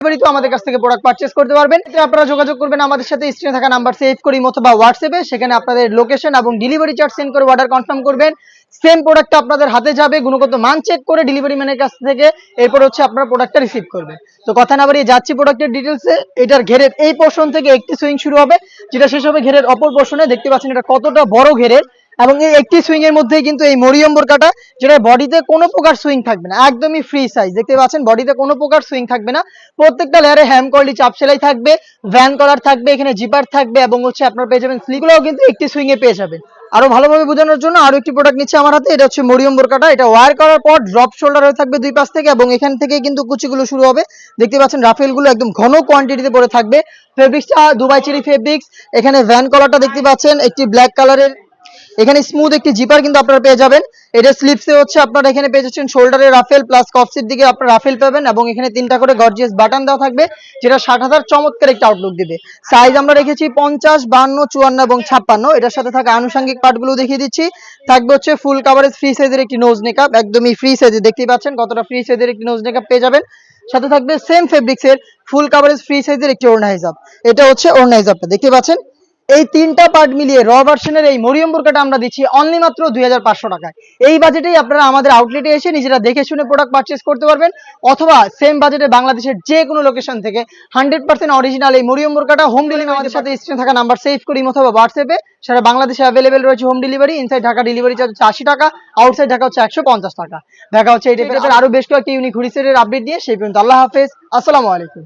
তো আমাদের কাছ থেকে প্রোডাক্ট পারচেজ করতে পারবেন। আপনারা যোগাযোগ করবেন আমাদের সাথে, স্ক্রিনে থাকা নাম্বার সেভ করি অথবা হোয়াটসঅ্যাপে, সেখানে আপনাদের লোকেশন এবং ডেলিভারি চার্জ সেন্ড করে অর্ডার কনফার্ম করবেন। সেম প্রোডাক্টটা আপনাদের হাতে যাবে, গুণগত মান চেক করে ডেলিভারি ম্যানের কাছ থেকে, এরপর হচ্ছে আপনারা প্রোডাক্টটা রিসিভ করবেন। তো কথা না বাড়িয়ে যাচ্ছি প্রোডাক্টের ডিটেলসে। এটার ঘেরের এই পোর্শন থেকে একটি সুইং শুরু হবে, যেটা শেষ হবে ঘেরের অপর পোর্শনে। দেখতে পাচ্ছেন এটা কতটা বড় ঘেরের, এবং এই একটি সুইং এর মধ্যেই কিন্তু এই মরিয়ম বোরকাটা, যেটা বডিতে কোনো প্রকার সুইং থাকবে না, একদমই ফ্রি সাইজ। দেখতে পাচ্ছেন বডিতে কোনো প্রকার সুইং থাকবে না, প্রত্যেকটা লেয়ারে হ্যাম কোয়ালিটি চাপ সেলাই থাকবে, ভ্যান কলার থাকবে, এখানে জিপার থাকবে, এবং হচ্ছে আপনার পেয়ে যাবেন স্লিপগুলোও কিন্তু একটি সুইং এ পেয়ে যাবেন। আরো ভালোভাবে বোঝানোর জন্য আরো একটি প্রোডাক্ট নিচ্ছে আমার হাতে, এটা হচ্ছে মরিয়ম বোরকাটা। এটা ওয়্যার করার পর ড্রপ শোল্ডার হয়ে থাকবে দুই পাশ থেকে, এবং এখান থেকে কিন্তু কুচিগুলো শুরু হবে। দেখতে পাচ্ছেন রাফেলগুলো একদম ঘন কোয়ান্টিটিতে পড়ে থাকবে। ফেব্রিক্সটা দুবাই চেরি ফেব্রিক্স। এখানে ভ্যান কলারটা দেখতে পাচ্ছেন একটি ব্ল্যাক কালারের, এখানে স্মুথ একটি জিপার কিন্তু আপনারা পেয়ে যাবেন। এটা স্লিপসে হচ্ছে আপনারা এখানে পেয়ে যাচ্ছেন শোল্ডারে রাফেল, প্লাস কফসির দিকে আপনারা রাফেল পাবেন, এবং এখানে 3টা করে গর্জিয়াস বাটন দেওয়া থাকবে, যেটা 60,000 চমৎকার একটা আউটলুক দিবে। সাইজ আমরা রেখেছি 50, 52, 54 এবং 56। এটার সাথে থাকা আনুষঙ্গিক পার্টগুলো দেখিয়ে দিচ্ছি। থাকবে হচ্ছে ফুল কাভারেজ ফ্রি সাইজের একটি নোজ মেকআপ, একদমই ফ্রি সাইজে, দেখতেই পাচ্ছেন কতটা ফ্রি সাইজের একটি নোজ মেকআপ পেয়ে যাবেন। সাথে থাকবে সেম ফেব্রিক্সের ফুল কাভারেজ ফ্রি সাইজের একটি ওড়না হিজাব। এটা হচ্ছে ওড়না হিজাবটা, দেখতে পাচ্ছেন। এই 3টা পার্ট মিলিয়ে র ভার্সনের এই মরিয়ম বোরকাটা আমরা দিচ্ছি অনলি মাত্র 2500 টাকায়। এই বাজেটেই আপনারা আমাদের আউটলেটে এসে নিজেরা দেখে শুনে প্রোডাক্ট পারচেজ করতে পারবেন, অথবা সেম বাজেটে বাংলাদেশের যে কোনো লোকেশন থেকে 100% অরিজিনাল এই মরিয়ম বোরকাটা হোম ডেলিভারি আমাদের সাথে স্ক্রিনে থাকা নাম্বার সেভ করি অথবা হোয়াটসঅ্যাপে সারা বাংলাদেশে অ্যাভেলেবেল রয়েছে home delivery. Inside Dhaka delivery charge হচ্ছে 80 টাকা, আউটসাইড ঢাকা হচ্ছে 150 টাকা। দেখা হচ্ছে এই টাইপের আরো বেশ কয়েকটি ইউনিক হুডিসের আপডেট দিয়ে। সেই পর্যন্ত আল্লাহ হাফেজ, আসসালামু আলাইকুম।